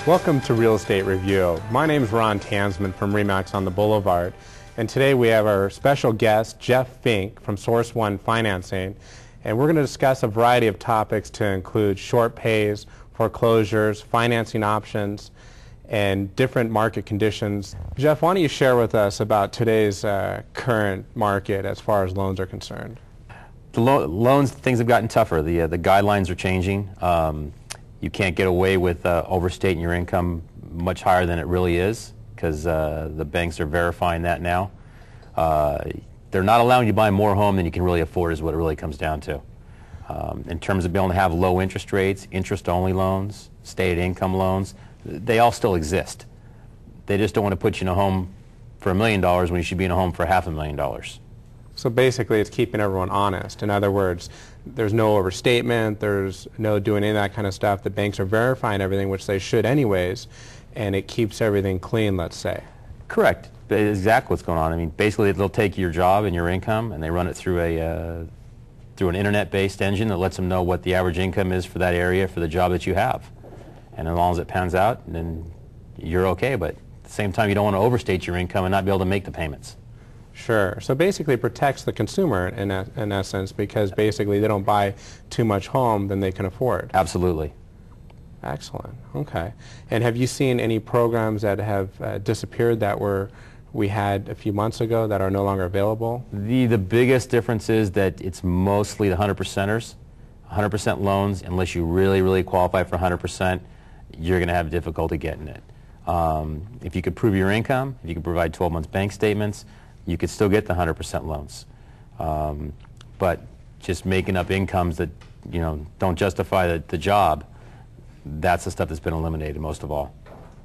Welcome to Real Estate Review. My name is Ron Tanzman from RE/MAX on the Boulevard, and today we have our special guest, Jeff Fink from Source One Financing, and we're going to discuss a variety of topics to include short pays, foreclosures, financing options, and different market conditions. Jeff, why don't you share with us about today's current market as far as loans are concerned? The loans, things have gotten tougher. The guidelines are changing. You can't get away with overstating your income much higher than it really is, because the banks are verifying that now. They're not allowing you to buy more home than you can really afford is what it really comes down to. In terms of being able to have low interest rates, interest-only loans, stated income loans, they all still exist. They just don't want to put you in a home for $1 million when you should be in a home for $500,000. So basically it's keeping everyone honest. In other words, there's no overstatement, there's no doing any of that kind of stuff. The banks are verifying everything, which they should anyways, and it keeps everything clean, let's say. Correct. That's exactly what's going on. I mean, basically they'll take your job and your income and they run it through an internet-based engine that lets them know what the average income is for that area for the job that you have. And as long as it pans out, then you're okay. But at the same time, you don't want to overstate your income and not be able to make the payments. Sure. So basically it protects the consumer in essence, because basically they don't buy too much home than they can afford. Absolutely. Excellent. Okay. And have you seen any programs that have disappeared that we had a few months ago that are no longer available? The biggest difference is that it's mostly the 100%ers. 100% loans, unless you really, really qualify for 100%, you're going to have difficulty getting it. If you could prove your income, if you could provide 12 months bank statements, you could still get the 100% loans. But just making up incomes that don't justify the job, that's the stuff that's been eliminated most of all.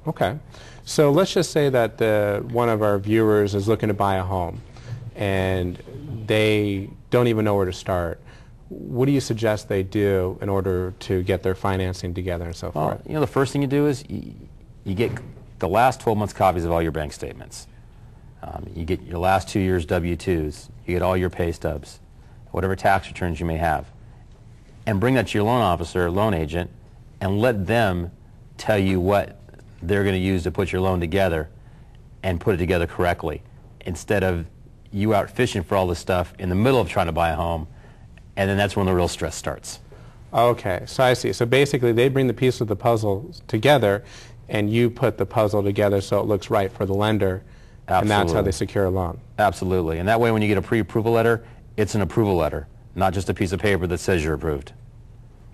Okay. So let's just say that one of our viewers is looking to buy a home and they don't even know where to start. What do you suggest they do in order to get their financing together and so forth? The first thing you do is you get the last 12 months copies of all your bank statements. You get your last 2 years W-2s. You get all your pay stubs, whatever tax returns you may have. And bring that to your loan officer, loan agent, and let them tell you what they're going to use to put your loan together and put it together correctly, instead of you out fishing for all this stuff in the middle of trying to buy a home, and then that's when the real stress starts. Okay, so I see. So basically they bring the piece of the puzzle together and you put the puzzle together so it looks right for the lender. Absolutely. And that's how they secure a loan. Absolutely. And that way when you get a pre-approval letter, it's an approval letter, not just a piece of paper that says you're approved.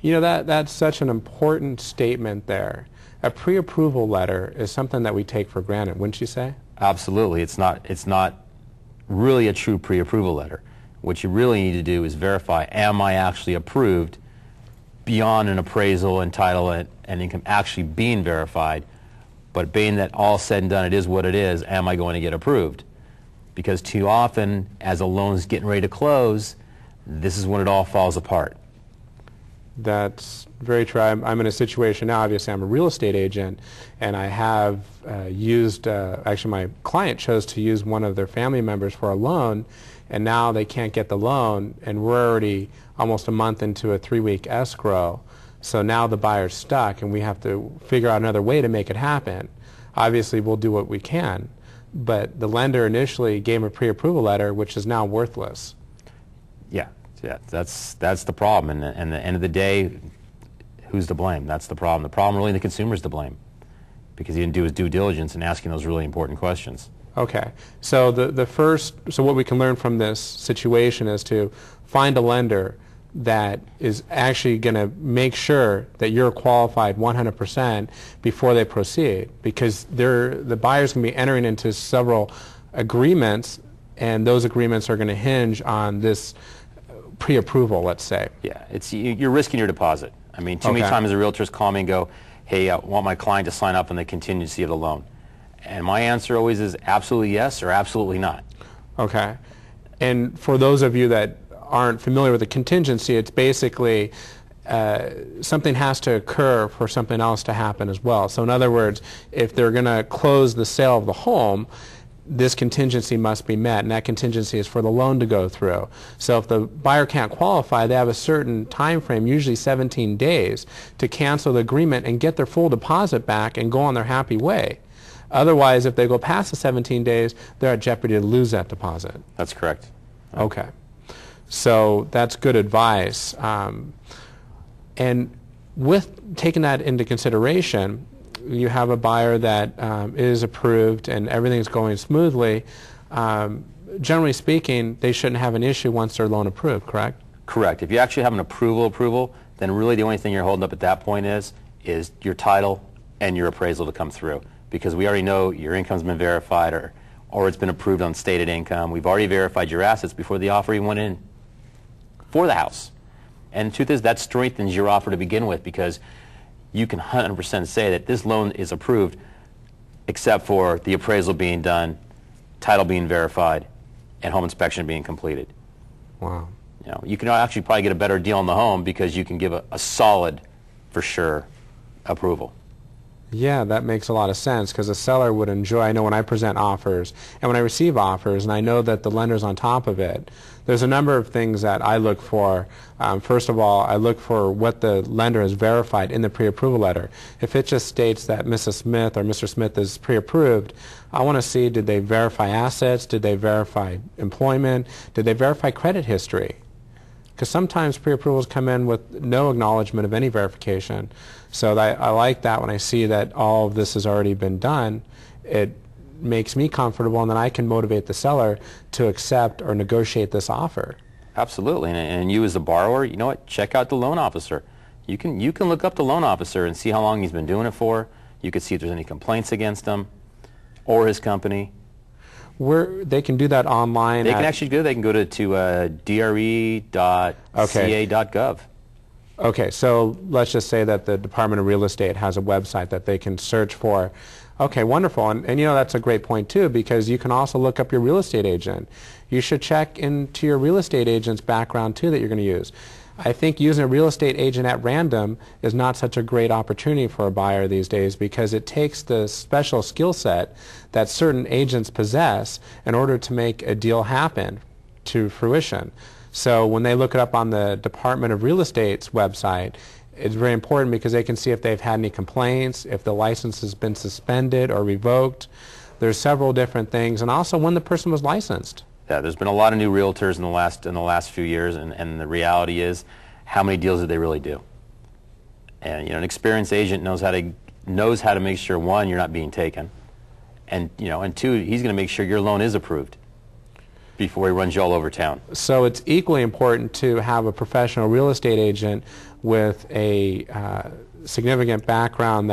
That's such an important statement there. A pre-approval letter is something that we take for granted, wouldn't you say? Absolutely. It's not really a true pre-approval letter. What you really need to do is verify, am I actually approved beyond an appraisal, entitlement, and income actually being verified, but being that all said and done, it is what it is, am I going to get approved? Because too often, as a loan's getting ready to close, this is when it all falls apart. That's very true. I'm in a situation now, obviously I'm a real estate agent, and I have actually my client chose to use one of their family members for a loan, and now they can't get the loan, and we're already almost a month into a 3-week escrow. So now the buyer's stuck, and we have to figure out another way to make it happen. Obviously, we'll do what we can, but the lender initially gave him a pre-approval letter, which is now worthless. Yeah, that's the problem. And at the end of the day, who's to blame? That's the problem. The problem really the consumer's to blame, because he didn't do his due diligence in asking those really important questions. Okay, so so what we can learn from this situation is to find a lender that is actually going to make sure that you're qualified 100% before they proceed, because the buyer's going to be entering into several agreements, and those agreements are going to hinge on this pre-approval, let's say. Yeah, you're risking your deposit. I mean, too many times the realtors call me and go, hey, I want my client to sign up on the contingency of the loan. And my answer always is absolutely yes or absolutely not. Okay. And for those of you that aren't familiar with the contingency, it's basically something has to occur for something else to happen as well. So in other words, if they're going to close the sale of the home, this contingency must be met, and that contingency is for the loan to go through. So if the buyer can't qualify, they have a certain time frame, usually 17 days, to cancel the agreement and get their full deposit back and go on their happy way. Otherwise, if they go past the 17 days, they're at jeopardy to lose that deposit. That's correct. Okay. So that's good advice. And with taking that into consideration, you have a buyer that is approved and everything's going smoothly. Generally speaking, they shouldn't have an issue once they're loan approved, correct? Correct. If you actually have an approval, then really the only thing you're holding up at that point is your title and your appraisal to come through. Because we already know your income's been verified or it's been approved on stated income. We've already verified your assets before the offer even went in for the house. And the truth is that strengthens your offer to begin with, because you can 100% say that this loan is approved except for the appraisal being done, title being verified, and home inspection being completed. Wow. You know, you can actually probably get a better deal on the home because you can give a solid, for sure, approval. Yeah, that makes a lot of sense, because a seller would enjoy, I know when I present offers and when I receive offers and I know that the lender's on top of it, there's a number of things that I look for. First of all, I look for what the lender has verified in the pre-approval letter. If it just states that Mrs. Smith or Mr. Smith is pre-approved, I want to see, did they verify assets, did they verify employment, did they verify credit history? Because sometimes pre-approvals come in with no acknowledgement of any verification. So I like that when I see that all of this has already been done. It makes me comfortable, and then I can motivate the seller to accept or negotiate this offer. Absolutely. And you as a borrower, you know what? Check out the loan officer. You can look up the loan officer and see how long he's been doing it for. You can see if there's any complaints against him or his company. They can do that online. They can actually do. They can go to dre.ca.gov. Okay, so let's just say that the Department of Real Estate has a website that they can search for. Okay, wonderful. And you know, that's a great point too, because you can also look up your real estate agent. You should check into your real estate agent's background too that you're going to use. I think using a real estate agent at random is not such a great opportunity for a buyer these days, because it takes the special skill set that certain agents possess in order to make a deal happen to fruition. So when they look it up on the Department of Real Estate's website, it's very important because they can see if they've had any complaints, if the license has been suspended or revoked. There's several different things, and also when the person was licensed. Yeah, there's been a lot of new realtors in the last few years, and the reality is, how many deals did they really do? And you know, an experienced agent knows how to make sure, one, you're not being taken, and two, he's going to make sure your loan is approved before he runs you all over town. So it's equally important to have a professional real estate agent with a significant background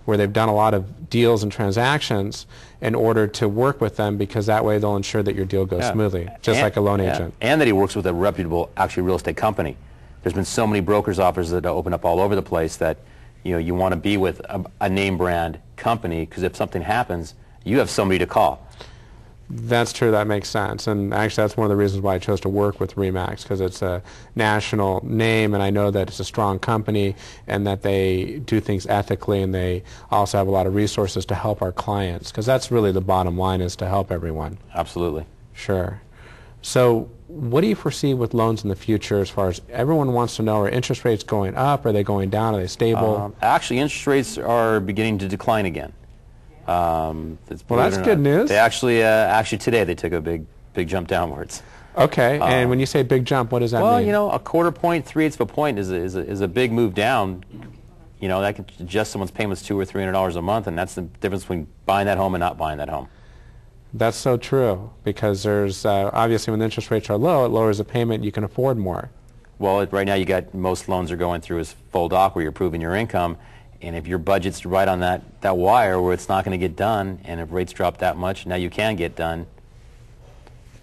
where they've done a lot of deals and transactions in order to work with them, because that way they'll ensure that your deal goes smoothly, just like a loan agent. And that he works with a reputable, actually, real estate company. There's been so many brokers' offices that open up all over the place that you want to be with a name brand company, because if something happens, you have somebody to call. That's true. That makes sense. And actually, that's one of the reasons why I chose to work with RE/MAX, because it's a national name, and I know that it's a strong company and that they do things ethically, and they also have a lot of resources to help our clients, because that's really the bottom line, is to help everyone. Absolutely. Sure. So what do you foresee with loans in the future, as far as everyone wants to know, are interest rates going up? Are they going down? Are they stable? Actually, interest rates are beginning to decline again. Well, that's good news. They actually today they took a big jump downwards. Okay, and when you say big jump, what does that mean? Well, you know, a quarter point, 3/8 of a point is a big move down. You know, that can adjust someone's payments $200 or $300 a month, and that's the difference between buying that home and not buying that home. That's so true, because there's obviously when the interest rates are low, it lowers the payment. You can afford more. Well, right now most loans are going through as full doc, where you're proving your income. And if your budget's right on that wire where it's not going to get done, and if rates drop that much, now you can get done,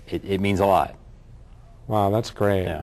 it means a lot. Wow, that's great. Yeah.